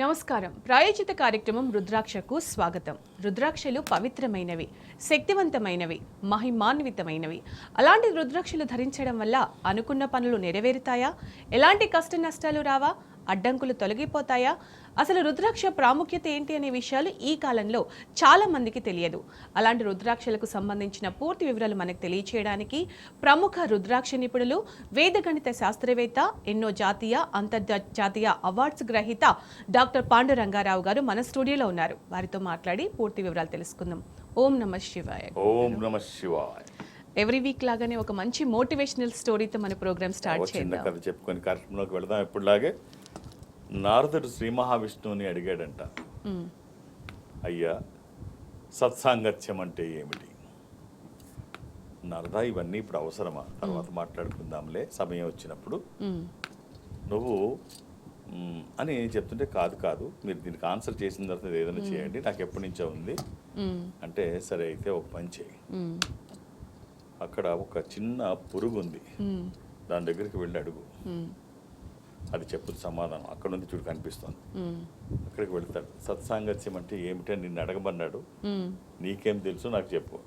నమస్కారం. ప్రాయోజిత కార్యక్రమం రుద్రాక్షకు స్వాగతం. రుద్రాక్షలు పవిత్రమైనవి, శక్తివంతమైనవి, మహిమాన్వితమైనవి. అలాంటి రుద్రాక్షలు ధరించడం వల్ల అనుకున్న పనులు నెరవేరుతాయా? ఎలాంటి కష్ట నష్టాలు రావా? అడ్డంకులు తొలగిపోతాయా? అసలు రుద్రాక్ష ప్రాముఖ్యత ఏంటి అనే విషయాలు ఈ కాలంలో చాలా మందికి తెలియదు. అలాంటి రుద్రాక్షలకు సంబంధించిన పూర్తి వివరాలు మనకు తెలియచేయడానికి ప్రముఖ రుద్రాక్ష నిపుణులు, వేద గణిత శాస్త్రవేత్త, ఎన్నో జాతీయ అంతర్జాతీయ అవార్డ్స్ గ్రహీత డాక్టర్ పాండురంగారావు గారు మన స్టూడియోలో ఉన్నారు. వారితో మాట్లాడి పూర్తి వివరాలు తెలుసుకుందాం. ఓం నమః శివాయ. ఓం నమః శివాయ. ఎవ్రీ వీక్ లాగానే ఒక మంచి మోటివేషనల్ స్టోరీతో మన ప్రోగ్రామ్ స్టార్ట్ చేద్దాం. కథ చెప్పుకొని కార్యక్రమంలోకి వెళదాం. ఎప్పుడులాగే నారదుడు శ్రీ మహావిష్ణువుని అడిగాడంట, అయ్యా సత్సాంగత్యం అంటే ఏమిటి? నారదా, ఇవన్నీ ఇప్పుడు అవసరమా? తర్వాత మాట్లాడుకుందాంలే సమయం వచ్చినప్పుడు నువ్వు అని చెప్తుంటే, కాదు మీరు దీనికి ఆన్సర్ చేసిన తర్వాత ఏదైనా చేయండి, నాకు ఎప్పటి నుంచో ఉంది అంటే, సరే అయితే ఒక పని చేయి. అక్కడ ఒక చిన్న పురుగు ఉంది, దాని దగ్గరికి వెళ్ళి అడుగు, అది చెప్పుదు సమాధానం. అక్కడ నుంచి చూడు కనిపిస్తుంది. అక్కడికి వెళ్తాడు. సత్సాంగత్యం అంటే ఏమిటి అని నిన్ను అడగమన్నాడు, నీకేం తెలుసు నాకు చెప్పు.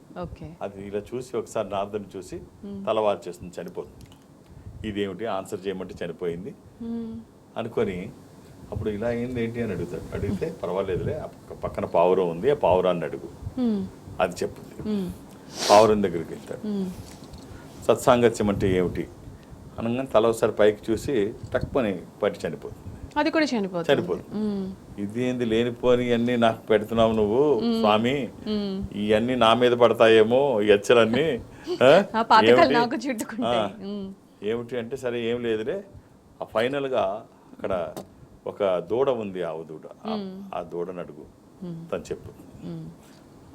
అది ఇలా చూసి ఒకసారి నారదుని చూసి తలవారు చేస్తుంది, చనిపోతుంది. ఇదేమిటి ఆన్సర్ చేయమంటే చనిపోయింది అనుకొని అప్పుడు ఇలా ఏంటి అని అడుగుతాడు. అడిగితే పర్వాలేదులే, పక్కన పావురం ఉంది, ఆ పావురాన్ని అడుగు, అది చెప్పుద్ది. పావురం దగ్గరికి వెళ్తాడు. సత్సాంగత్యం అంటే ఏమిటి అనగానే తల ఒకసారి పైకి చూసి టక్కుని పట్టి చనిపోతుంది. అది కూడా చనిపోతుంది. ఇదేంది లేనిపోని అన్ని నాకు పెడుతున్నావు నువ్వు స్వామి, ఇవన్నీ నా మీద పడతాయేమో ఈ హెచ్చలన్నీ ఏమిటి అంటే, సరే ఏం లేదులే. ఆ ఫైనల్గా అక్కడ ఒక దూడ ఉంది, ఆవు దూడ, ఆ దూడను అడుగు, తను చెప్పు.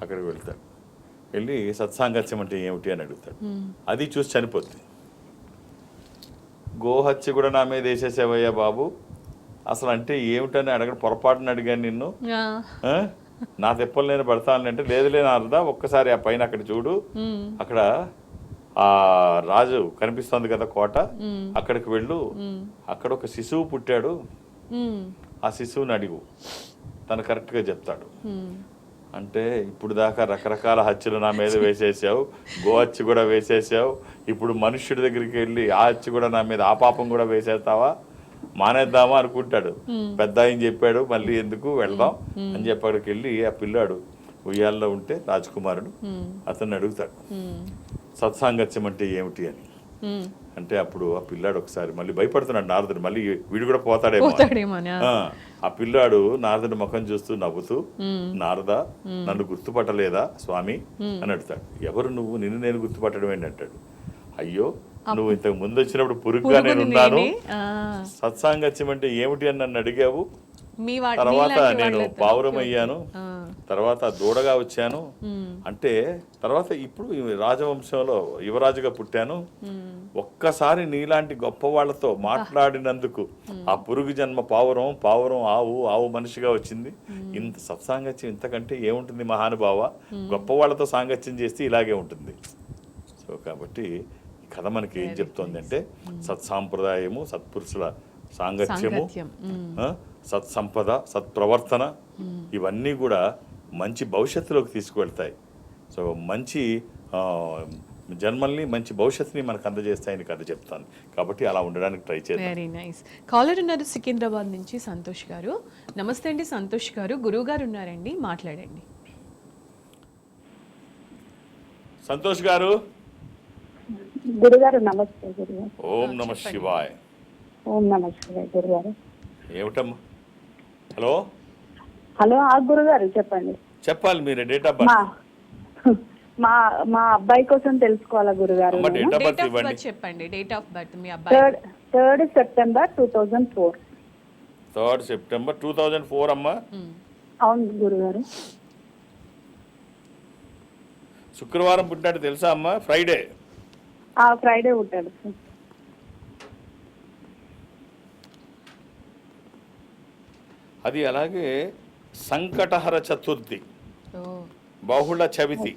అక్కడికి వెళ్తాడు. వెళ్ళి సత్సాంగత్యం అంటే ఏమిటి అని అడుగుతాడు. అది చూసి చనిపోతుంది. గోహత్య కూడా నా మీద వేసేసావయ్యా బాబు, అసలు అంటే ఏమిటని అడగడం పొరపాటుని అడిగాను నిన్ను, నా తెప్పలు నేను పడతాను అంటే, లేదులే నారదా, ఒక్కసారి ఆ పైన అక్కడ చూడు, అక్కడ ఆ రాజు కనిపిస్తుంది కదా కోట, అక్కడికి వెళ్ళు, అక్కడ ఒక శిశువు పుట్టాడు, ఆ శిశువుని అడిగు, తను కరెక్ట్గా చెప్తాడు. అంటే ఇప్పుడు దాకా రకరకాల హత్యలు నా మీద వేసేసావు, గో హత్య కూడా వేసేసావు, ఇప్పుడు మనుష్యుడి దగ్గరికి వెళ్ళి ఆ హత్య కూడా నా మీద, ఆ పాపం కూడా వేసేస్తావా? మానేద్దామా అనుకుంటాడు. పెద్ద ఆయన చెప్పాడు, మళ్ళీ ఎందుకు వెళ్దాం అని చెప్పి అక్కడికి వెళ్ళి ఆ పిల్లాడు ఉయ్యాల్లో ఉంటే రాజకుమారుడు అతన్ని అడుగుతాడు, సత్సాంగత్యం అంటే ఏమిటి అని. అంటే అప్పుడు ఆ పిల్లాడు ఒకసారి మళ్ళీ భయపడుతున్నాడు నారదుడు, మళ్ళీ వీడు కూడా పోతాడేమో. ఆ పిల్లాడు నారదుడి ముఖం చూస్తూ నవ్వుతూ, నారదా, నన్ను గుర్తుపట్టలేదా స్వామి అని అడుగుతాడు. ఎవరు నువ్వు? నిన్ను నేను గుర్తుపట్టడం ఏంటి అంటాడు. అయ్యో, నువ్వు ఇంతకు ముందు వచ్చినప్పుడు పురుగుగా నేను ఉన్నాను, సత్సాంగత్యం అంటే ఏమిటి అని నన్ను అడిగావు, తర్వాత నేను పావురం అయ్యాను, తర్వాత దూడగా వచ్చాను అంటే, తర్వాత ఇప్పుడు రాజవంశంలో యువరాజుగా పుట్టాను, ఒక్కసారి నీలాంటి గొప్ప వాళ్ళతో మాట్లాడినందుకు ఆ పురుగు జన్మ పావురం, పావురం ఆవు, ఆవు మనిషిగా వచ్చింది. ఇంత సత్సాంగత్యం ఇంతకంటే ఏముంటుంది మహానుభావ? గొప్ప వాళ్ళతో సాంగత్యం చేస్తే ఇలాగే ఉంటుంది. సో కాబట్టి ఈ కథ మనకి ఏం చెప్తోంది అంటే, సత్సాంప్రదాయము, సత్పురుషుల సాంగత్యము, సత్సంపద, సత్ప్రవర్తన, ఇవన్నీ కూడా మంచి భవిష్యత్తులోకి తీసుకువెళ్తాయి. సో మంచి జన్మల్ని, మంచి భవిష్యత్తుని మనకు అందజేస్తాయని కథ చెప్తాను. కాబట్టి అలా ఉండడానికి ట్రై చేద్దాం. Very nice. కాలర్ ఉన్నారు సికింద్రాబాద్ నుంచి, సంతోష్ గారు. నమస్తే అండి సంతోష్ గారు, గురువు గారు ఉన్నారండి, మాట్లాడండి. సంతోష్ గారు. గురుగారు నమస్తే. గురుగారు ఓం నమః శివాయ. ఓం నమః శివాయ. గురుగారు ఏమిటమ్మా? Hello hello. గురుగారు చెప్పండి. చెప్పాలి, మీరు డేట్ ఆఫ్ బర్త్ మా అబ్బాయి కోసం తెలుసుకోవాలా గురుగారు? చెప్పండి. డేట్ ఆఫ్ బర్త్ మీ అబ్బాయి. 3rd September 2004. 3rd September 2004 అమ్మా. అవును గురుగారు. శుక్రవారం పుట్టినట్టు తెలుసా అమ్మా? ఫ్రైడే పుట్టాడు. అది అలాగే సంకటహర చతుర్థి, బహుళ చవితి,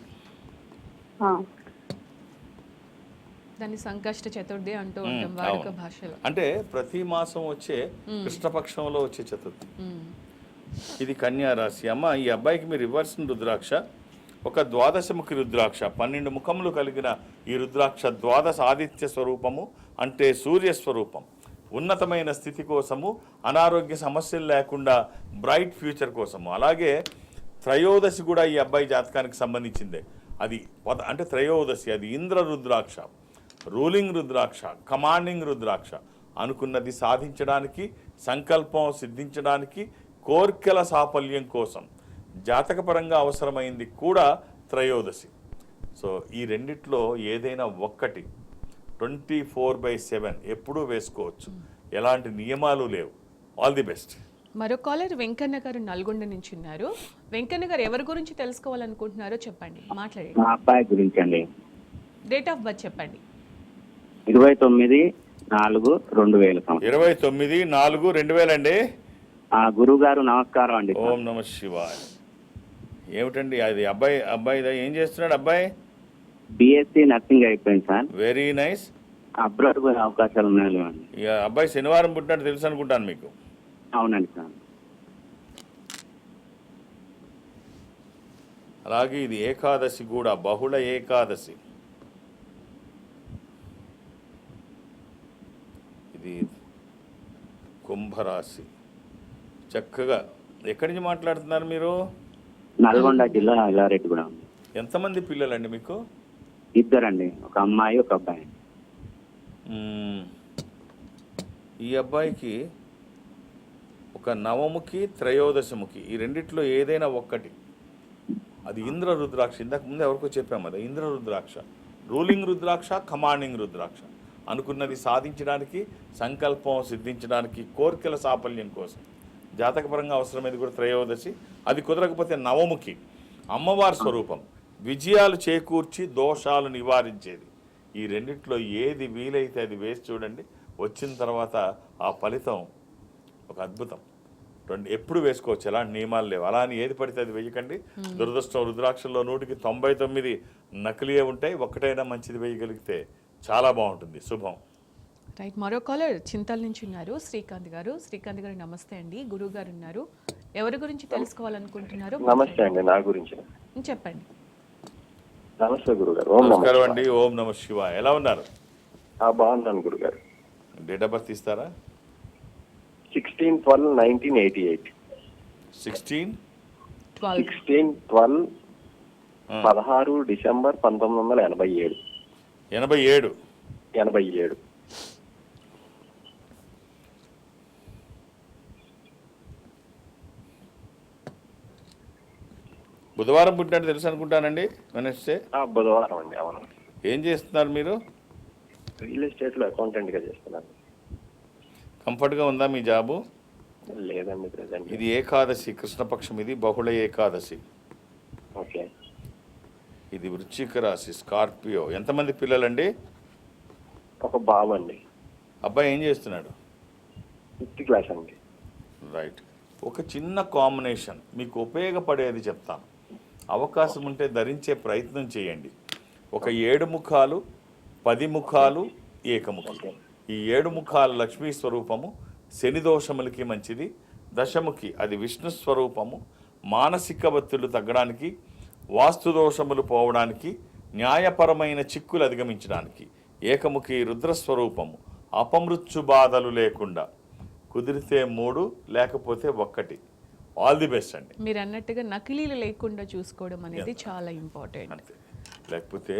దాన్ని సంకష్ట చతుర్థి అంటూ ఉంటాం వాడుక భాషలో. అంటే ప్రతి మాసం వచ్చే కృష్ణపక్షంలో వచ్చే చతుర్థి. ఇది కన్యా రాశి. అమ్మ, ఈ అబ్బాయికి మీరు ఇవ్వాల్సిన రుద్రాక్ష ఒక ద్వాదశముఖి రుద్రాక్ష. 12 ముఖములు కలిగిన ఈ రుద్రాక్ష ద్వాదశ ఆదిత్య స్వరూపము, అంటే సూర్య స్వరూపం. ఉన్నతమైన స్థితి కోసము, అనారోగ్య సమస్యలు లేకుండా బ్రైట్ ఫ్యూచర్ కోసము. అలాగే త్రయోదశి కూడా ఈ అబ్బాయి జాతకానికి సంబంధించిందే. అది అంటే త్రయోదశి, అది ఇంద్ర రుద్రాక్ష, రూలింగ్ రుద్రాక్ష, కమాండింగ్ రుద్రాక్ష. అనుకున్నది సాధించడానికి, సంకల్పం సిద్ధించడానికి, కోర్కెల సాఫల్యం కోసం జాతకపరంగా అవసరమైంది కూడా త్రయోదశి. సో ఈ రెండిట్లో ఏదైనా ఒక్కటి 24/7 ఎప్పుడూ వేసుకోవచ్చు, ఎలాంటి నియమాలు లేవు. All the best. మరో కాలర్ వెంకన్న గారు నల్గొండ నుంచి ఉన్నారు. వెంకన్న గారు ఎవరి గురించి తెలుసుకోవాలనుకుంటున్నారో చెప్పండి, మాట్లాడండి. మా అబ్బాయి గురించి అండి. డేట్ ఆఫ్ బర్త్ చెప్పండి. 29/4/2000. 29/4/2000 అండి. గురువు గారు నమస్కారం అండి. ఓం నమ శివాయ. ఏమిటండి అది? అబ్బాయి ఏం చేస్తున్నాడు అబ్బాయి? బిఎస్సి నర్సింగ్ అయిపోయింది సార్. Very nice. అబ్రాడ్ పోయే అవకాశాలు ఉన్నాయి అండి. ఇక అబ్బాయి శనివారం పుట్టినట్టు తెలుసు అనుకుంటాను మీకు. అవునండి సార్. అలాగే ఇది ఏకాదశి కూడా, బహుళ ఏకాదశి. ఇది కుంభరాశి. చక్కగా ఎక్కడి నుంచి మాట్లాడుతున్నారు మీరు? నల్గొండ జిల్లా ఎల్లారెడ్డిగూడెం. ఎంతమంది పిల్లలండి మీకు? ఇద్దరండి, ఒక అమ్మాయి ఒక అబ్బాయి. ఈ అబ్బాయికి ఒక నవముఖి, త్రయోదశముఖి, ఈ రెండిట్లో ఏదైనా ఒక్కటి. అది ఇంద్ర రుద్రాక్ష. ఇంతకు ముందు ఎవరికో చెప్పాము అది ఇంద్ర రుద్రాక్ష, రూలింగ్ రుద్రాక్ష, కమాండింగ్ రుద్రాక్ష. అనుకున్నది సాధించడానికి, సంకల్పం సిద్ధించడానికి, కోర్కెల సాఫల్యం కోసం జాతకపరంగా అవసరమైనది కూడా త్రయోదశి. అది కుదరకపోతే నవముఖి, అమ్మవారి స్వరూపం, విజయాలు చేకూర్చి దోషాలు నివారించేది. ఈ రెండిట్లో ఏది వీలైతే అది వేసి చూడండి. వచ్చిన తర్వాత ఆ ఫలితం ఒక అద్భుతం. ఎప్పుడు వేసుకోవచ్చు, ఎలాంటి నియమాలు లేవు. అలా అని ఏది పడితే అది వేయకండి. దురదృష్టం, రుద్రాక్షల్లో 199 నకిలీయే ఉంటాయి. ఒక్కటైనా మంచిది వేయగలిగితే చాలా బాగుంటుంది. శుభం. రైట్. మరో కాలర్ చింతల నుంచి ఉన్నారు, శ్రీకాంత్ గారు. శ్రీకాంత్ గారు నమస్తే అండి. గురువు గారు ఉన్నారు. ఎవరి గురించి తెలుసుకోవాలనుకుంటున్నారు? నమస్తే అండి. నా గురించి చెప్పండి. నమస్తే గురుగారు. నమస్కారం అండి. ఓం నమ శివాయ. ఎలా ఉన్నారు? బాగున్నాను గురుగారు. డేట్ ఆఫ్ బర్త్ ఇస్తారా? 16/12/1988. 16/12 16 డిసెంబర్ 1987. 87. బుధవారం పుట్టినట్టు తెలుసు అనుకుంటానండి. వెనస్డే బుధవారం అండి. అవును. ఏం చేస్తున్నారు మీరు? రియల్ ఎస్టేట్ లో అకౌంటెంట్ గా చేస్తున్నాను. కంఫర్ట్గా ఉందా మీ జాబు? లేదండి ప్రెసెంట్. ఇది ఏకాదశి, కృష్ణపక్షం. ఇది బహుళ ఏకాదశి. ఓకే. ఇది వృశ్చిక రాశి, స్కార్పియో. ఎంతమంది పిల్లలండి? ఒక బాబు అండి. అబ్బాయి ఏం చేస్తున్నాడు? 5th క్లాస్ అండి. రైట్. ఒక చిన్న కాంబినేషన్ మీకు ఉపయోగపడేది చెప్తాను. అవకాశం ఉంటే ధరించే ప్రయత్నం చేయండి. ఒక 7 ముఖాలు, 10 ముఖాలు, ఏకముఖి. ఈ 7 ముఖాలు లక్ష్మీ స్వరూపము, శని దోషములకి మంచిది. దశముఖి అది విష్ణు స్వరూపము, మానసిక ఒత్తిళ్లు తగ్గడానికి, వాస్తు దోషములు పోవడానికి, న్యాయపరమైన చిక్కులు అధిగమించడానికి. ఏకముఖి రుద్రస్వరూపము, అపమృత్యు బాధలు లేకుండా. కుదిరితే 3, లేకపోతే 1. ఆల్ ది బెస్ట్ అండి. మీరు అన్నట్టుగా నకిలీలు లేకుండా చూసుకోవడం అనేది చాలా ఇంపార్టెంట్. అంతే. లేకపోతే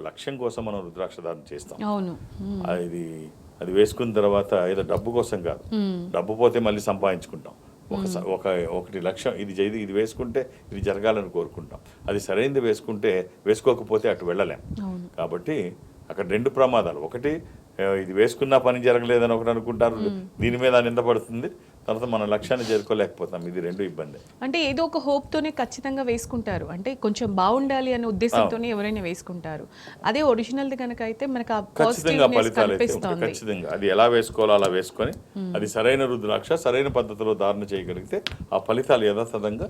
లక్ష్యం కోసం మనం రుద్రాక్ష ధారణ చేస్తాం. అవును. అది వేసుకున్న తర్వాత ఏదో డబ్బు కోసం కాదు. డబ్బు పోతే మళ్ళీ సంపాదించుకుంటాం. ఒకటి లక్ష్యం, ఇది వేసుకుంటే ఇది జరగాలని కోరుకుంటాం. అది సరైనది వేసుకుంటే, వేసుకోకపోతే అటు వెళ్ళలేం. కాబట్టి అక్కడ 2 ప్రమాదాలు. ఒకటి, ఇది వేసుకున్నా పని జరగలేదని ఒకటి అనుకుంటారు, దీని మీద నింద పడుతుంది. తర్వాత మన లక్ష్యాన్ని చేరుకోలేకపోతాం. ఇది 2 ఇబ్బంది. అంటే ఏదో ఒక హోప్ తోనే ఖచ్చితంగా వేసుకుంటారు. అంటే కొంచెం బాగుండాలి అనే ఉద్దేశంతోనే ఎవరైనా వేసుకుంటారు. అదే ఒరిజినల్ కనుక అయితే మనకు ఖచ్చితంగా ఫలితాలు అయితే ఖచ్చితంగా అది ఎలా వేసుకోవాలో అలా వేసుకొని, అది సరైన రుద్రాక్ష సరైన పద్ధతిలో ధారణ చేయగలిగితే ఆ ఫలితాలు యథాతథంగా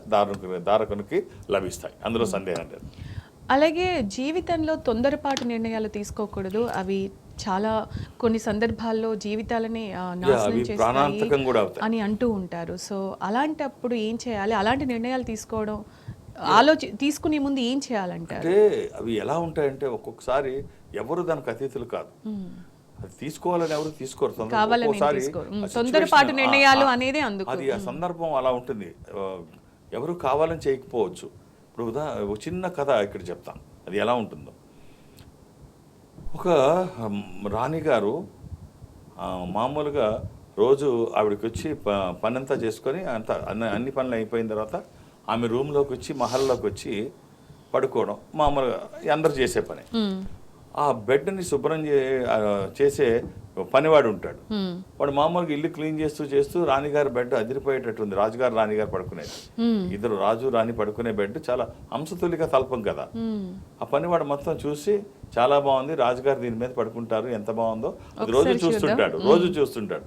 ధారకునికి లభిస్తాయి. అందులో సందేహం లేదు. అలాగే జీవితంలో తొందరపాటు నిర్ణయాలు తీసుకోకూడదు. అవి చాలా కొన్ని సందర్భాల్లో జీవితాలని నాశనం అవి ప్రాణాంతకం కూడా చేస్తాయి అవుతాయి. అని అంటూ ఉంటారు. సో అలాంటప్పుడు ఏం చేయాలి? అలాంటి నిర్ణయాలు తీసుకోవడం తీసుకునే ముందు ఏం చేయాలంటారు? అంటే అవి ఎలా ఉంటాయంటే ఒక్కొక్కసారి ఎవరు దానికి అతిథులు కాదు. అది తీసుకోవాలని ఎవరు తీసుకోరు. కావాలని ఒక్కోసారి తీసుకోరు. ఆ తొందరపాటు situation, నిర్ణయాలు అనేదే అందుకు. అది ఆ సందర్భం అలా ఉంటుంది. ఎవరు కావాలని చేయకపోవచ్చు. ఇప్పుడు ఒక చిన్న కథ ఇక్కడ చెప్తాను, అది ఎలా ఉంటుందో. ఒక రాణిగారు మామూలుగా రోజు ఆవిడకి వచ్చి పనంతా చేసుకొని అన్ని పనులు అయిపోయిన తర్వాత ఆమె రూమ్లోకి వచ్చి మహల్లోకి వచ్చి పడుకోవడం మామూలుగా అందరు చేసే పని. ఆ బెడ్ని శుభ్రం చేసే పనివాడు ఉంటాడు. వాడు మామూలుగా ఇల్లు క్లీన్ చేస్తూ రాణిగారి బెడ్ అదిరిపోయేటట్టుంది. రాజుగారు రాణిగారు పడుకునేది, ఇద్దరు రాజు రాణి పడుకునే బెడ్ చాలా హంసతులిక తల్పం కదా. ఆ పనివాడు మొత్తం చూసి చాలా బాగుంది, రాజుగారు దీని మీద పడుకుంటారు, ఎంత బాగుందో అది రోజు చూస్తుంటాడు.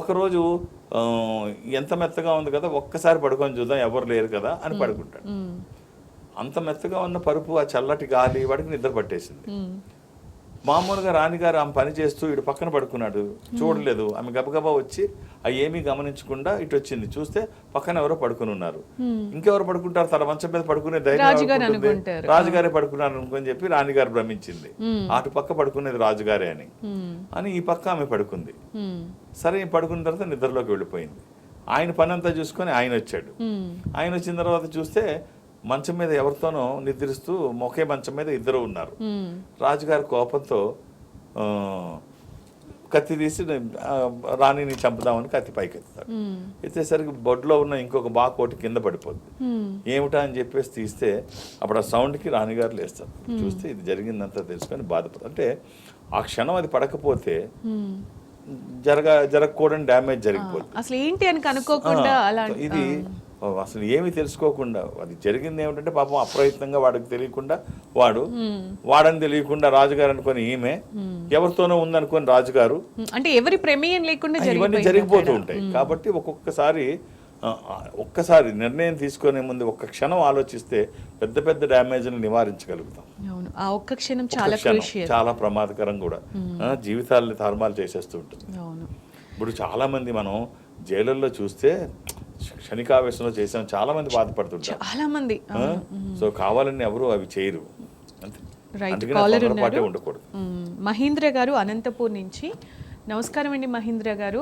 ఒకరోజు ఎంత మెత్తగా ఉంది కదా, ఒక్కసారి పడుకొని చూద్దాం, ఎవరు లేరు కదా అని పడుకుంటాడు. అంత మెత్తగా ఉన్న పరుపు, ఆ చల్లటి గాలి వాడికి నిద్ర పట్టేసింది. మామూలుగా రాణిగారు ఆమె పని చేస్తూ ఇటు పక్కన పడుకున్నాడు, చూడలేదు. ఆమె గబగబా వచ్చి అవి ఏమీ గమనించకుండా ఇటు వచ్చింది, చూస్తే పక్కన ఎవరో పడుకుని ఉన్నారు. ఇంకెవరు పడుకుంటారు, తన మంచం మీద పడుకునే ధైర్యం రాజుగారే పడుకున్నారు అనుకుని చెప్పి రాణిగారు భ్రమించింది. అటు పక్క పడుకునేది రాజుగారే అని ఈ పక్క ఆమె పడుకుంది. సరే పడుకున్న తర్వాత నిద్రలోకి వెళ్ళిపోయింది. ఆయన పని అంతా చూసుకొని ఆయన వచ్చాడు. ఆయన వచ్చిన తర్వాత చూస్తే మంచం మీద ఎవరితోనో నిద్రిస్తూ ఒకే మంచం మీద ఇద్దరు ఉన్నారు. రాజుగారి కోపంతో కత్తి తీసి రాణిని చంపుదామని కత్తి పైకి ఎత్తాడు. ఎత్తేసరికి బొడ్లో ఉన్న ఇంకొక బాకోటి కింద పడిపోద్ది. ఏమిటా అని చెప్పేసి తీస్తే అప్పుడు ఆ సౌండ్కి రాణిగారు లేస్తారు. చూస్తే ఇది జరిగిందంతా తెలుసుకొని బాధపడతారు. అంటే ఆ క్షణం అది పడకపోతే జరగకూడని డ్యామేజ్ జరిగిపోతుంది. అసలు ఏంటి అని కనుక్కోకుండా ఇది అసలు ఏమీ తెలుసుకోకుండా అది జరిగింది. ఏమిటంటే పాపం అప్రయత్నంగా వాడికి తెలియకుండా వాడని తెలియకుండా రాజుగారు అనుకొని ఈమె ఎవరితోనో ఉందనుకొని రాజుగారు, అంటే ఎవరి ప్రమేయం లేకుండా ఇవన్నీ జరిగిపోతూ ఉంటాయి. కాబట్టి ఒక్కసారి నిర్ణయం తీసుకునే ముందు ఒక్క క్షణం ఆలోచిస్తే పెద్ద పెద్ద డ్యామేజ్ని నివారించగలుగుతాం. ఆ ఒక్క క్షణం చాలా ప్రమాదకరం కూడా, జీవితాలని తారుమారు చేసేస్తూ ఉంటుంది. ఇప్పుడు చాలా మంది మనం జైళ్ళల్లో చూస్తే క్షణికావేశంలో చేసాం, చాలా మంది బాధపడుతుంటారు, చాలా మంది. సో కావాలని ఎవరు అవి చేయరు. ఉండకూడదు. మహేంద్ర గారు అనంతపూర్ నుంచి. నమస్కారం అండి మహేంద్ర గారు,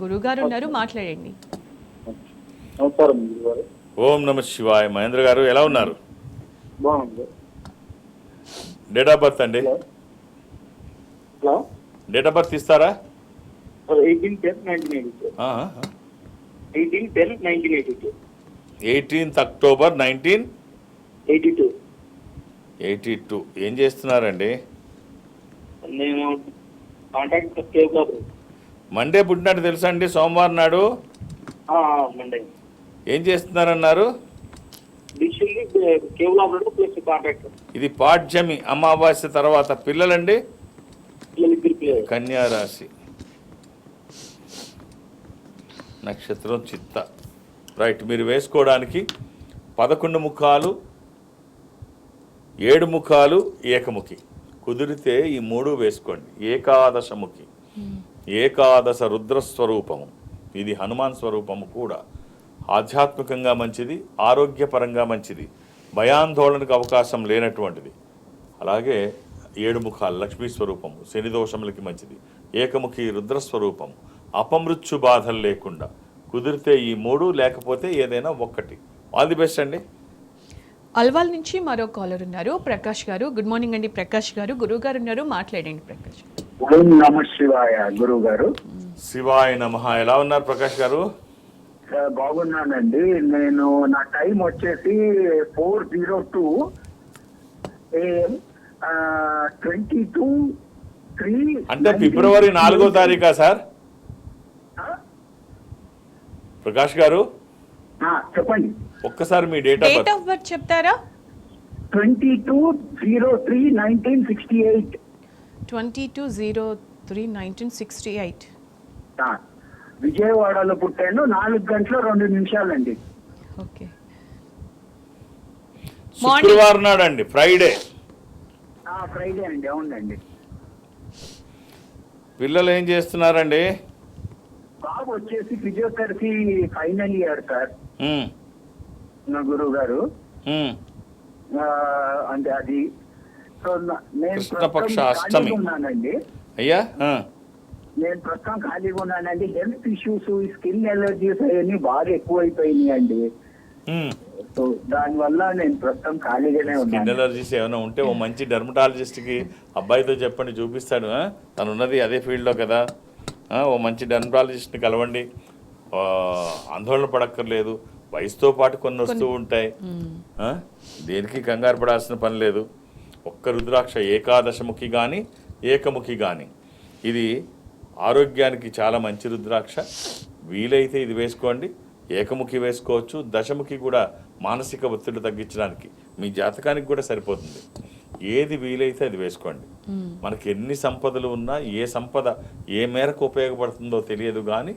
గురుగారు ఉన్నారు, మాట్లాడండి. ఓం నమ శివాయ. మహేంద్ర గారు ఎలా ఉన్నారు? డేట్ ఆఫ్ బర్త్ అండి, డేట్ ఆఫ్ బర్త్ ఇస్తారా? 18th October 1982. ఏం చేస్తున్నారండి? మండే పుట్టినట్టు తెలుసా అండి? సోమవారం నాడు ఏం చేస్తున్నారన్నారు? ఇది పాడ్యమి అమావాస్య తర్వాత. పిల్లలండి? కన్యా రాశి, నక్షత్రం చిత్త. రైట్. మీరు వేసుకోవడానికి 11 ముఖాలు, 7 ముఖాలు, ఏకముఖి. కుదిరితే ఈ 3 వేసుకోండి. ఏకాదశముఖి, ఏకాదశ రుద్రస్వరూపము. ఇది హనుమాన్ స్వరూపము కూడా. ఆధ్యాత్మికంగా మంచిది, ఆరోగ్యపరంగా మంచిది, భయాందోళనకు అవకాశం లేనటువంటిది. అలాగే 7 ముఖాలు లక్ష్మీ స్వరూపము, శని దోషములకి మంచిది. ఏకముఖి రుద్రస్వరూపము, అపమృత్యు బాధలు లేకుండా. కుదిరితే ఈ 3, లేకపోతే ఏదైనా ఒక్కటి. ఆల్ ది బెస్ట్ అండి. అల్వాల్ నుంచి మరో కాలర్ ఉన్నారు, ప్రకాష్ గారు. గుడ్ మార్నింగ్ అండి ప్రకాష్ గారు. గురువు గారు ఉన్నారు, మాట్లాడండి ప్రకాష్. ఓం నమ శివాయ గురువు గారు. శివాయ నమః. ఎలా ఉన్నారు ప్రకాష్ గారు? బాగున్నానండి. నేను నా టైం వచ్చేసి 4:02 AM 22/3 అంటే ఫిబ్రవరి 4వ తారీఖా సార్? ప్రకాష్ గారు చెప్పండి. ఒక్కసారి మీ డేట్ ఆఫ్ బర్త్ చెప్తారా? 22/03/1968. 22/03/1968. విజయవాడలో పుట్టాను. 4:02 అండి. ఓకే. శుక్రవారం నాడు అండి, ఫ్రైడే. ఫ్రైడే అండి, అవునండి. పిల్లలు ఏం చేస్తున్నారండి? బాబు వచ్చేసి ఫిజియోథెరపీ ఫైనల్ ఇయర్ సార్ ఉమ్, నా గురువు గారు. ఉమ్. అంటే అది సో నేను కృష్ణపక్ష ప్రస్తుతం అష్టమి. ఖాళీగా ఉన్నానండి. అయ్యా నేను ప్రస్తుతం ఖాళీగా ఉన్నానండి. హెల్త్ ఇష్యూస్, స్కిన్ ఎలర్జీస్ అవన్నీ బాగా ఎక్కువైపోయినాయి అండి. సో దానివల్ల నేను ప్రస్తుతం ఖాళీగానే స్కిన్ ఉన్నాను. ఎలర్జీస్ ఏమైనా ఉంటే ఓ మంచి డెర్మటాలజిస్ట్కి అబ్బాయితో చెప్పండి, చూపిస్తాడు. తను ఉన్నది అదే ఫీల్డ్లో కదా. ఓ మంచి డెర్మటాలజిస్ట్ని కలవండి. ఆందోళన పడక్కర్లేదు. వయసుతో పాటు కొన్ని వస్తూ ఉంటాయి. దేనికి కంగారు పడాల్సిన పని లేదు. ఒక్క రుద్రాక్ష ఏకాదశముఖి కానీ ఏకముఖి కానీ ఇది ఆరోగ్యానికి చాలా మంచి రుద్రాక్ష. వీలైతే ఇది వేసుకోండి. ఏకముఖి వేసుకోవచ్చు. దశముఖి కూడా మానసిక ఒత్తిడి తగ్గించడానికి మీ జాతకానికి కూడా సరిపోతుంది. ఏది వీలైతే అది వేసుకోండి. మనకి ఎన్ని సంపదలు ఉన్నా ఏ సంపద ఏ మేరకు ఉపయోగపడుతుందో తెలియదు, కానీ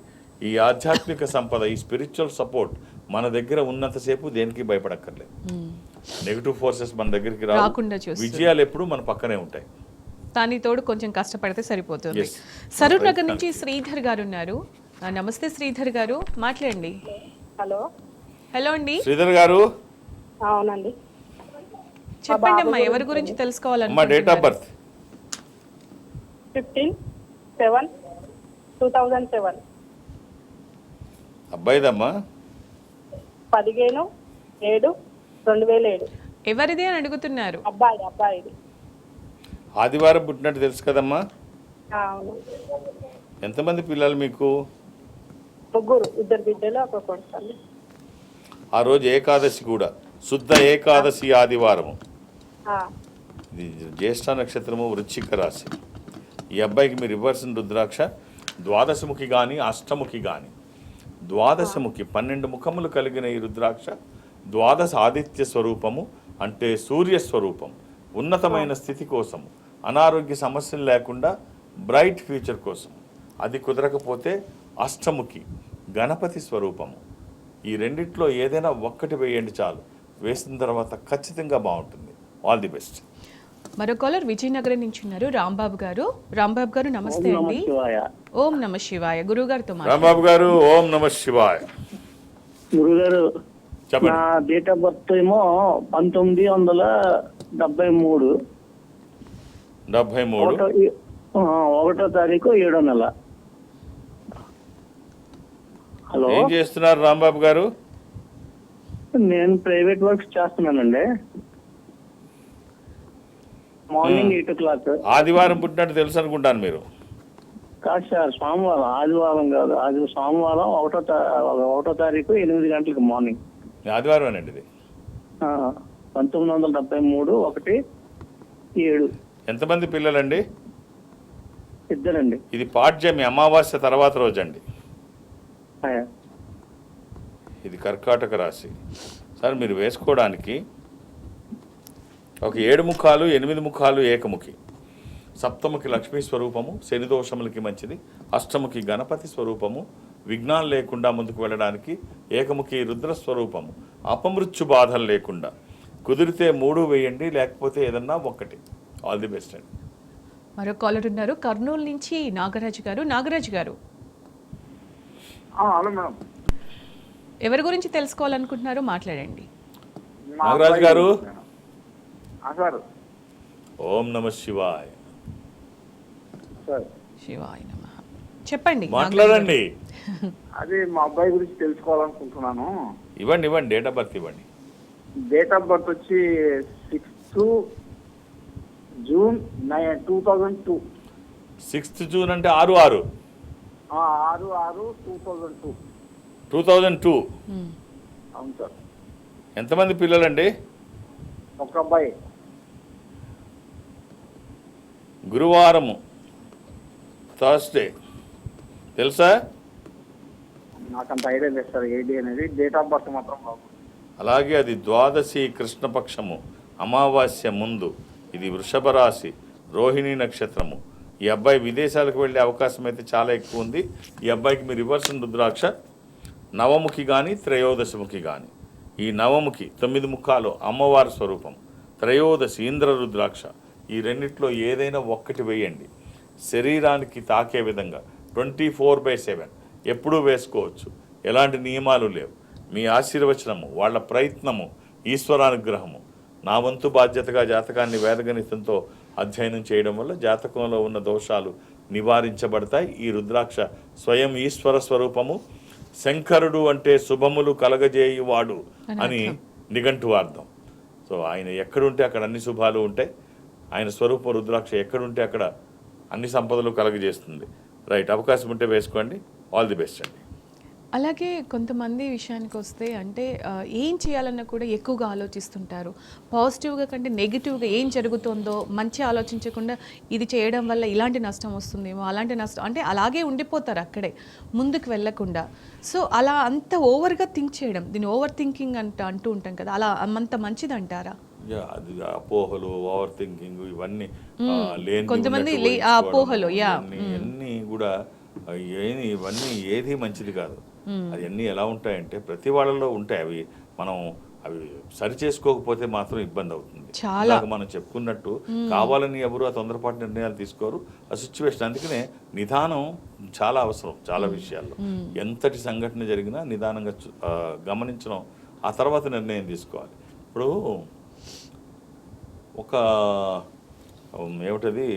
ఈ ఆధ్యాత్మిక సంపద, ఈ స్పిరిచువల్ సపోర్ట్ మన దగ్గర ఉన్నంతసేపు దేనికి భయపడక్కర్లేదు. నెగిటివ్ ఫోర్సెస్ మన దగ్గరికి రాకుండా రావు. చూస్తుంది. విజయాలు ఎప్పుడు మన పక్కనే ఉంటాయి. దాని తోడు కొంచెం కష్టపడితే సరిపోతుంది. Yes. సరూర్ నగర్ నుంచి శ్రీధర్ గారు ఉన్నారు. నమస్తే శ్రీధర్ గారు, మాట్లాడండి. హలో, హలో అండి, శ్రీధర్ గారు, అవునండి. చెప్పండి అమ్మా, ఎవరి గురించి అమ్మా తెలుసుకోవాలనుకుంటున్నారు? Date of birth 15/7/2007. అబ్బాయిదమ్మా. 15/7/2007. ఎవరిది అని అడుగుతున్నారు. అబ్బాయిది. ఆదివారం పుట్టినట్టు తెలుసు కదమ్మా. అవును. ఎంతమంది పిల్లలు మీకు? ముగ్గురు, 2 బిడ్డలు, 1 కొడుకు. ఆ రోజు ఏకాదశి కూడా, శుద్ధ ఏకాదశి ఆదివారము. ఇది జ్యేష్ఠ నక్షత్రము, వృశ్చిక రాశి. ఈ అబ్బాయికి మీరు ఇవ్వాల్సిన రుద్రాక్ష ద్వాదశముఖి కానీ అష్టముఖి కానీ. ద్వాదశముఖి 12 ముఖములు కలిగిన ఈ రుద్రాక్ష ద్వాదశ ఆదిత్య స్వరూపము, అంటే సూర్య స్వరూపం. ఉన్నతమైన స్థితి కోసము, అనారోగ్య సమస్యలు లేకుండా బ్రైట్ ఫ్యూచర్ కోసం. అది కుదరకపోతే అష్టముఖి గణపతి స్వరూపము. ఈ రెండిట్లో ఏదైనా ఒక్కటి వేయండి చాలు. వేసిన తర్వాత ఖచ్చితంగా బాగుంటుంది. All the best. మరో కాలర్ విజయనగరం నుంచి ఉన్నారు, రాంబాబు గారు. రాంబాబు గారు నమస్తే అండి. ఓం నమ శివాయ. గురువు గారితో రాంబాబు గారు, ఓం నమ శివాయ. గురుగారు, చెప్పండి. నా డేట్ ఆఫ్ బర్త్ ఏమో 1973. 73. 1వ తారీఖు 7వ నెల. హలో, ఏం చేస్తున్నారు రాంబాబు గారు? నేను ప్రైవేట్ వర్క్స్ చేస్తున్నానండి. Morning 8 o'clock. ఆదివారం పుట్టినట్టు తెలుసు అనుకుంటాను మీరు. కాదు సార్, సోమవారం. ఆదివారం కాదు, సోమవారం 1వ తారీఖు 8 గంటలకు మార్నింగ్. ఆదివారం అనండి ఇది. 1973 1/7. ఎంతమంది పిల్లలండి? 2 ఇది పాడ్యమి, అమావాస్య తర్వాత రోజు అండి. ఇది కర్కాటక రాశి. సార్ మీరు వేసుకోవడానికి ఒక 7 ముఖాలు 8 ముఖాలు ఏకముఖి. సప్తముఖి లక్ష్మీ స్వరూపము, శని దోషములకి మంచిది. అష్టముఖి గణపతి స్వరూపము, విఘ్నాలు లేకుండా ముందుకు వెళ్ళడానికి. ఏకముఖి రుద్ర స్వరూపము, అపమృత్యు బాధలు లేకుండా. కుదిరితే 3 వేయండి, లేకపోతే ఏదన్నా ఒక్కటి. ఆల్ ది బెస్ట్ అండి. మరో కాలర్ ఉన్నారు, కర్నూలు నుంచి నాగరాజు గారు. నాగరాజు గారు, హలో మేడం. ఎవరి గురించి తెలుసుకోవాలనుకుంటున్నారో మాట్లాడండి. నాగరాజు గారు, సార్. ఓం నమ శివాయ. సార్, శివాయ నమః. చెప్పండి. మాట్లాడండి. అదే మా అబ్బాయి గురించి తెలుసుకోవాలనుకుంటున్నాను. ఇవ్వండి డేట్ ఆఫ్ బర్త్ ఇవ్వండి. డేట్ ఆఫ్ బర్త్ వచ్చి 6 జూన్ 2002. 6th జూన్ అంటే 6/6. 6/6/2002. 2002. అవును సార్. ఎంతమంది పిల్లలండి? ఒక అబ్బాయి. గురువారము, థర్స్డే తెలుసా? నాకంత ఐడియా లేదు సార్ ఏది అనేది. డేట్ ఆఫ్ బర్త్ మాత్రం బాగుంది. అలాగే అది ద్వాదశి కృష్ణపక్షము, అమావాస్య ముందు. ఇది వృషభ రాశి, రోహిణి నక్షత్రము. ఈ అబ్బాయి విదేశాలకు వెళ్ళే అవకాశం అయితే చాలా ఎక్కువ ఉంది. ఈ అబ్బాయికి మీరు ఇవ్వాల్సిన రుద్రాక్ష నవముఖి కానీ త్రయోదశముఖి కానీ. ఈ నవముఖి 9 ముఖాలు అమ్మవారి స్వరూపం, త్రయోదశి ఇంద్ర రుద్రాక్ష. ఈ రెండిట్లో ఏదైనా ఒక్కటి వేయండి. శరీరానికి తాకే విధంగా 24/7 ఎప్పుడూ వేసుకోవచ్చు. ఎలాంటి నియమాలు లేవు. మీ ఆశీర్వచనము, వాళ్ళ ప్రయత్నము, ఈశ్వరానుగ్రహము, నా వంతు బాధ్యతగా జాతకాన్ని వేదగణితంతో అధ్యయనం చేయడం వల్ల జాతకంలో ఉన్న దోషాలు నివారించబడతాయి. ఈ రుద్రాక్ష స్వయం ఈశ్వర స్వరూపము. శంకరుడు అంటే శుభములు కలగజేయువాడు అని నిఘంటువార్థం. సో ఆయన ఎక్కడుంటే అక్కడ అన్ని శుభాలు ఉంటాయి. ఆయన స్వరూపం రుద్రాక్ష ఎక్కడుంటే అక్కడ అన్ని సంపదలు కలగజేస్తుంది. రైట్, అవకాశం ఉంటే వేసుకోండి. ఆల్ ది బెస్ట్ అండి. అలాగే కొంతమంది విషయానికి వస్తే అంటే ఏం చేయాలన్నా కూడా ఎక్కువగా ఆలోచిస్తుంటారు. పాజిటివ్గా కంటే నెగిటివ్గా ఏం జరుగుతుందో మంచి ఆలోచించకుండా ఇది చేయడం వల్ల ఇలాంటి నష్టం వస్తుందేమో, అలాంటి నష్టం అంటే అలాగే ఉండిపోతారు అక్కడే, ముందుకు వెళ్ళకుండా. సో అలా అంత ఓవర్గా థింక్ చేయడం, దీన్ని ఓవర్ థింకింగ్ అంటూ ఉంటాం కదా, అలా అంత మంచిది అంటారా? అది అపోహలు, ఓవర్ థింకింగ్, ఇవన్నీ లేని కొంతమంది అపోహలు అన్నీ కూడా ఇవన్నీ ఏది మంచిది కాదు. అది అన్నీ ఎలా ఉంటాయంటే ప్రతి వాళ్ళలో ఉంటాయి. అవి సరి చేసుకోకపోతే మాత్రం ఇబ్బంది అవుతుంది. చాలా మనం చెప్పుకున్నట్టు కావాలని ఎవరు ఆ తొందరపాటు నిర్ణయాలు తీసుకోరు. ఆ సిచ్యువేషన్, అందుకనే నిదానం చాలా అవసరం. చాలా విషయాల్లో ఎంతటి సంఘటన జరిగినా నిదానంగా గమనించడం, ఆ తర్వాత నిర్ణయం తీసుకోవాలి. ఇప్పుడు ఒక ఏమిటది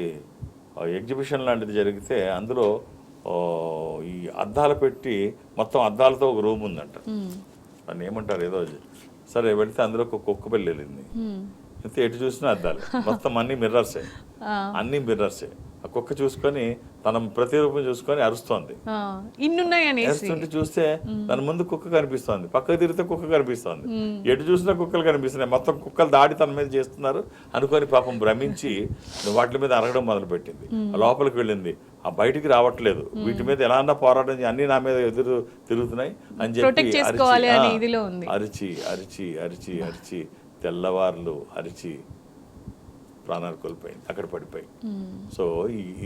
ఎగ్జిబిషన్ లాంటిది జరిగితే అందులో ఈ అద్దాలు పెట్టి మొత్తం అద్దాలతో ఒక రూమ్ ఉందంట. దాన్ని ఏమంటారు ఏదో. సరే వెళితే అందులో ఒక కుక్క పిల్ల వెళ్ళింది. అయితే ఎటు చూసినా అద్దాలు, మొత్తం అన్ని మిర్రర్సే. ఆ కుక్క చూసుకొని తన ప్రతిరూపం చూసుకొని అరుస్తోంది. అరుస్తుంటే చూస్తే దాని ముందు కుక్క కనిపిస్తోంది, పక్కకు తిరిగితే కుక్క కనిపిస్తోంది, ఎటు చూసినా కుక్కలు కనిపిస్తున్నాయి. మొత్తం కుక్కలు దాడి తన మీద చేస్తున్నారు అనుకొని పాపం భ్రమించి వాటి మీద అరగడం మొదలుపెట్టింది. లోపలికి వెళ్ళింది, ఆ బయటికి రావట్లేదు. వీటి మీద ఎలా అన్నా పోరాటం అన్ని నా మీద ఎదురు తిరుగుతున్నాయి అని చెప్పి అరిచి అరిచి అరిచి అరిచి తెల్లవార్లు అరిచి ప్రాణాలు కోల్పోయింది, అక్కడ పడిపోయి. సో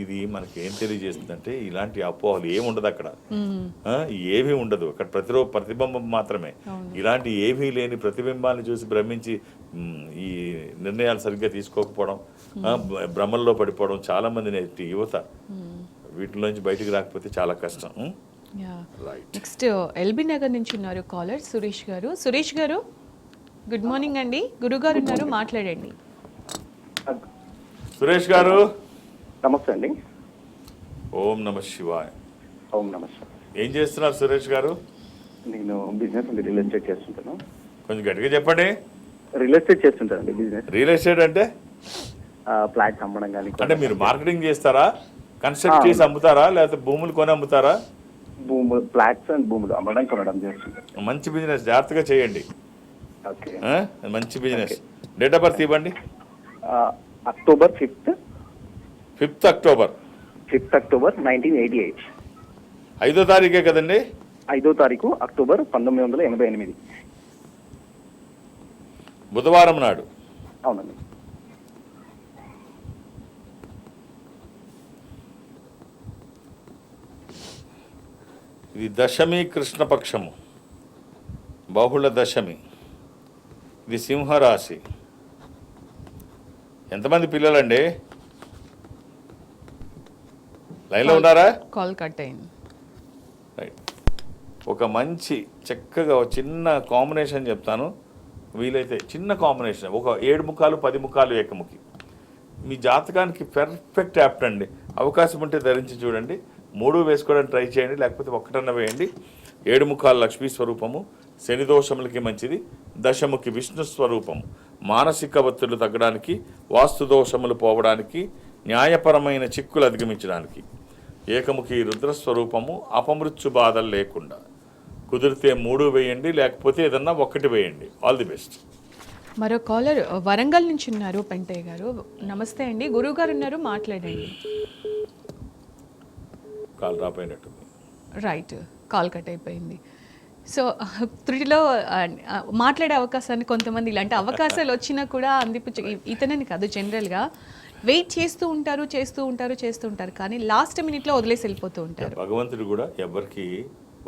ఇది మనకి ఏం తెలియజేస్తుందంటే ఇలాంటి అపోహలు ఏముండదు అక్కడ, ఏమీ ఉండదు అక్కడ. ప్రతిబింబం మాత్రమే. ఇలాంటి ఏమీ లేని ప్రతిబింబాన్ని చూసి భ్రమించి ఈ నిర్ణయాలు సరిగ్గా తీసుకోకపోవడం, భ్రమల్లో పడిపోవడం చాలా మంది యువత వీటిలోంచి బయటికి రాకపోతే చాలా కష్టం. నెక్స్ట్ ఎల్బీ నగర్ నుంచి ఉన్నారు కాలర్ సురేష్ గారు. సురేష్ గారు గుడ్ మార్నింగ్ అండి, గురుగారు ఉన్నారు, మాట్లాడండి. సురేష్ గారు నమస్తే అండి. ఓం నమ శివాయ. ఓం నమస్తే. ఏం చేస్తున్నారు సురేష్ గారు? నేను బిజినెస్ అండి, రియల్ ఎస్టేట్ చేస్తుంటాను. కొంచెం గట్టిగా చెప్పండి. రియల్ ఎస్టేట్ చేస్తుంటానండి. బిజినెస్ రియల్ ఎస్టేట్ అంటే ఫ్లాట్స్ అమ్మడం కానీ. అంటే మీరు మార్కెటింగ్ చేస్తారా, కన్స్ట్రక్ట్ చేసి అమ్ముతారా, లేకపోతే భూములు కొని అమ్ముతారా? భూములు, ఫ్లాట్స్ అండ్ భూములు అమ్మడం కొనడం చేస్తుంటారు. మంచి బిజినెస్, జాగ్రత్తగా చేయండి. ఓకే, మంచి బిజినెస్. డేట్ ఆఫ్ బర్త్ ఇవ్వండి. October 5th October 1988. 5వ తారీఖే కదండి? 5వ తారీఖు అక్టోబర్ 1988. బుధవారం నాడు. అవునండి. ఇది దశమి, కృష్ణపక్షము, బహుళ దశమి. ఇది సింహరాశి. ఎంతమంది పిల్లలండి? లైన్లో ఉన్నారా? కాల్ కట్ అయింది. రైట్. ఒక మంచి చక్కగా చిన్న కాంబినేషన్ చెప్తాను, వీలైతే చిన్న కాంబినేషన్. ఒక 7 ముఖాలు 10 ముఖాలు ఏకముఖి. మీ జాతకానికి పెర్ఫెక్ట్ యాప్ట్ అండి. అవకాశం ఉంటే ధరించి చూడండి. 3 వేసుకోవడానికి ట్రై చేయండి, లేకపోతే 1 వేయండి. 7 ముఖాలు లక్ష్మీ స్వరూపము, శని దోషములకి మంచిది. దశముఖి విష్ణు స్వరూపము, మానసిక ఒత్తిళ్లు తగ్గడానికి, వాస్తు దోషములు పోవడానికి, న్యాయపరమైన చిక్కులు అధిగమించడానికి. ఏకముఖి రుద్రస్వరూపము, అపమృత్యు బాధలు లేకుండా. కుదిరితే 3 వేయండి, లేకపోతే ఏదన్నా 1 వేయండి. All the best. మరో కాలర్ వరంగల్ నుంచి ఉన్నారు, పెంటయ్య గారు. నమస్తే అండి, గురువు గారు ఉన్నారు, మాట్లాడండి. కాల్ రాపోయినట్టు. రైట్, కాల్ కట్ అయిపోయింది. సో త్రుటిలో మాట్లాడే అవకాశాన్ని కొంతమంది ఇలాంటి అవకాశాలు వచ్చినా కూడా అందిపుచ్చు, ఇతనని కాదు జనరల్గా వెయిట్ చేస్తూ ఉంటారు కానీ లాస్ట్ మినిట్లో వదిలేసి వెళ్ళిపోతూ ఉంటారు. భగవంతుడు కూడా ఎవరికి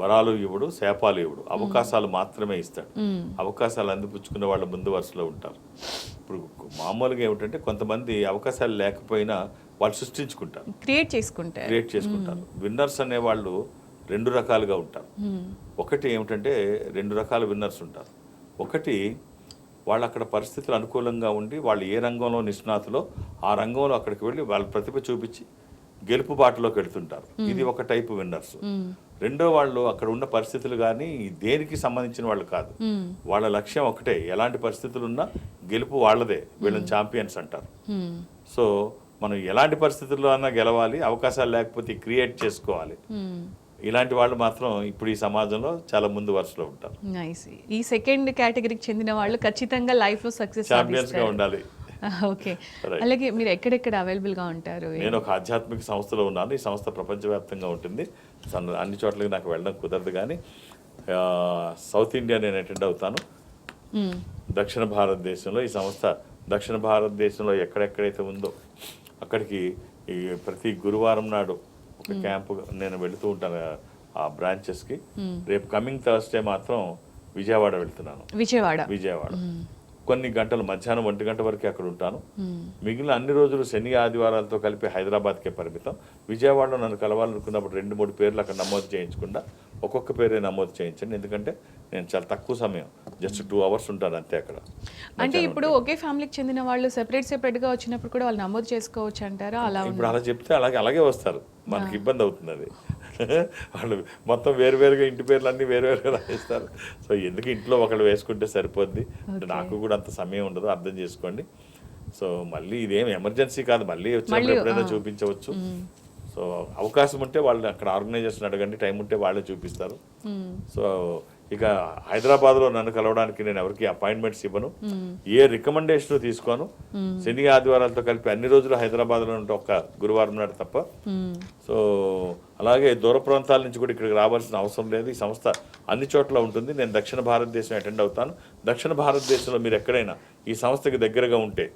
వరాలు ఇవ్వడు, శాపాలు ఇవ్వడు, అవకాశాలు మాత్రమే ఇస్తాడు. అవకాశాలు అందిపుచ్చుకున్న వాళ్ళ ముందు వరుసలో ఉంటారు. ఇప్పుడు మామూలుగా ఏమిటంటే కొంతమంది అవకాశాలు లేకపోయినా వాళ్ళు సృష్టించుకుంటారు, క్రియేట్ చేసుకుంటారు. విన్నర్స్ అనేవాళ్ళు 2 రకాలుగా ఉంటారు. ఒకటి ఏమిటంటే 2 రకాల విన్నర్స్ ఉంటారు. ఒకటి వాళ్ళు అక్కడ పరిస్థితులు అనుకూలంగా ఉండి వాళ్ళు ఏ రంగంలో నిష్ణాతులో ఆ రంగంలో అక్కడికి వెళ్ళి వాళ్ళ ప్రతిభ చూపించి గెలుపు బాటలోకి వెళ్తుంటారు. ఇది ఒక టైపు విన్నర్స్. రెండో వాళ్ళు అక్కడ ఉన్న పరిస్థితులు కానీ దేనికి సంబంధించిన వాళ్ళు కాదు, వాళ్ళ లక్ష్యం ఒకటే, ఎలాంటి పరిస్థితులు ఉన్నా గెలుపు వాళ్ళదే, వీళ్ళని ఛాంపియన్స్ అంటారు. సో మనం ఎలాంటి పరిస్థితుల్లో అన్నా గెలవాలి, అవకాశాలు లేకపోతే క్రియేట్ చేసుకోవాలి. ఇలాంటి వాళ్ళు మాత్రం ఇప్పుడు ఈ సమాజంలో చాలా ముందు వరుసలో ఉంటారు. ఈ సెకండ్ కేటగిరీకి చెందిన వాళ్ళు ఖచ్చితంగా లైఫ్ లో సక్సెస్ ఛాంపియన్స్ గా ఉండాలి. ఓకే, అలాగే మీరు ఎక్కడెక్కడ అవైలబుల్ గా ఉంటారు? నేను ఒక ఆధ్యాత్మిక సంస్థలో ఉన్నాను. ఈ సంస్థ ప్రపంచవ్యాప్తంగా ఉంటుంది. అన్ని చోట్లకి నాకు వెళ్ళడం కుదరదు, కానీ సౌత్ ఇండియా నేను అటెండ్ అవుతాను. దక్షిణ భారతదేశంలో ఈ సంస్థ దక్షిణ భారతదేశంలో ఎక్కడెక్కడైతే ఉందో అక్కడికి ఈ ప్రతి గురువారం నాడు ఒక క్యాంపు నేను వెళుతూ ఉంటాను ఆ బ్రాంచెస్కి. రేపు కమింగ్ థర్స్డే మాత్రం విజయవాడ వెళ్తున్నాను. విజయవాడ కొన్ని గంటలు, మధ్యాహ్నం 1 గంట వరకు అక్కడ ఉంటాను. మిగిలిన అన్ని రోజులు శని ఆదివారాలతో కలిపి హైదరాబాద్కే పరిమితం. విజయవాడలో నన్ను కలవాలనుకున్నప్పుడు 2-3 పేర్లు అక్కడ నమోదు చేయించకుండా ఒక్కొక్క పేరే నమోదు చేయించండి. ఎందుకంటే నేను చాలా తక్కువ సమయం, జస్ట్ 2 hours ఉంటాను అంతే అక్కడ. అంటే ఇప్పుడు ఒకే ఫ్యామిలీకి చెందిన వాళ్ళు సెపరేట్ గా వచ్చినప్పుడు కూడా వాళ్ళు నమోదు చేసుకోవచ్చు అంటారా? ఇప్పుడు అలా చెప్తే అలాగే వస్తారు, మనకి ఇబ్బంది అవుతుంది అది. వాళ్ళు మొత్తం వేరువేరుగా ఇంటి పేర్లు అన్నీ వేరువేరుగా రాయిస్తారు. సో ఎందుకు ఇంట్లో ఒకళ్ళు వేసుకుంటే సరిపోద్ది. నాకు కూడా అంత సమయం ఉండదు, అర్థం చేసుకోండి. సో మళ్ళీ ఇదేం ఎమర్జెన్సీ కాదు, మళ్ళీ వచ్చినప్పుడు ఎప్పుడైనా చూపించవచ్చు. సో అవకాశం ఉంటే వాళ్ళు అక్కడ ఆర్గనైజేషన్ అడగండి, టైం ఉంటే వాళ్ళే చూపిస్తారు. సో ఇక హైదరాబాద్లో నన్ను కలవడానికి నేను ఎవరికి అపాయింట్మెంట్స్ ఇవ్వను, ఏ రికమెండేషన్ తీసుకోను. శని ఆదివారాలతో కలిపి అన్ని రోజులు హైదరాబాద్లో ఉంటే ఒక్క గురువారం నాడు తప్ప. సో అలాగే దూర ప్రాంతాల నుంచి కూడా ఇక్కడికి రావాల్సిన అవసరం లేదు. ఈ సంస్థ అన్ని చోట్ల ఉంటుంది. నేను దక్షిణ భారతదేశం అటెండ్ అవుతాను. దక్షిణ భారతదేశంలో మీరు ఎక్కడైనా ఈ సంస్థకి దగ్గరగా ఉంటే,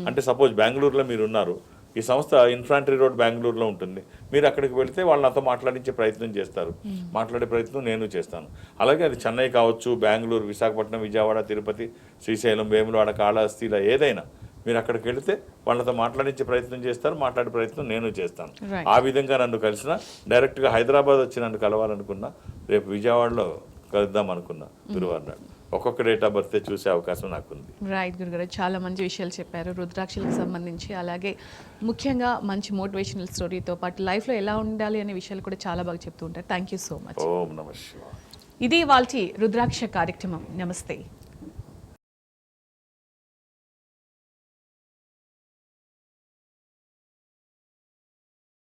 అంటే సపోజ్ బెంగళూరులో మీరు ఉన్నారు, ఈ సంస్థ ఇన్ఫాంట్రీ రోడ్ బెంగళూరులో ఉంటుంది, మీరు అక్కడికి వెళితే వాళ్ళు నాతో మాట్లాడించే ప్రయత్నం చేస్తారు, మాట్లాడే ప్రయత్నం నేను చేస్తాను. అలాగే అది చెన్నై కావచ్చు, బెంగళూరు, విశాఖపట్నం, విజయవాడ, తిరుపతి, శ్రీశైలం, వేములవాడ, కాళహస్తి, ఇలా ఏదైనా మీరు అక్కడికి వెళితే వాళ్ళతో మాట్లాడించే ప్రయత్నం చేస్తారు, మాట్లాడే ప్రయత్నం నేను చేస్తాను. ఆ విధంగా నన్ను కలిసిన, డైరెక్ట్గా హైదరాబాద్ వచ్చి నన్ను కలవాలనుకున్నా, రేపు విజయవాడలో కలుద్దాం అనుకున్నా గురువారం నాడు, ఒక్కొక్క డేట్ ఆఫ్ బర్త్ చూసే అవకాశం నాకుంది. రైట్ గురుగారు, చాలా మంచి విషయాలు చెప్పారు రుద్రాక్షలకు సంబంధించి. అలాగే ముఖ్యంగా మంచి మోటివేషనల్ స్టోరీతో పాటు లైఫ్లో ఎలా ఉండాలి అనే విషయాలు కూడా చాలా బాగా చెప్తూ ఉంటారు. Thank you so much. ఓం నమః శివాయ. ఇది ఇవాల్టి రుద్రాక్ష కార్యక్రమం. నమస్తే.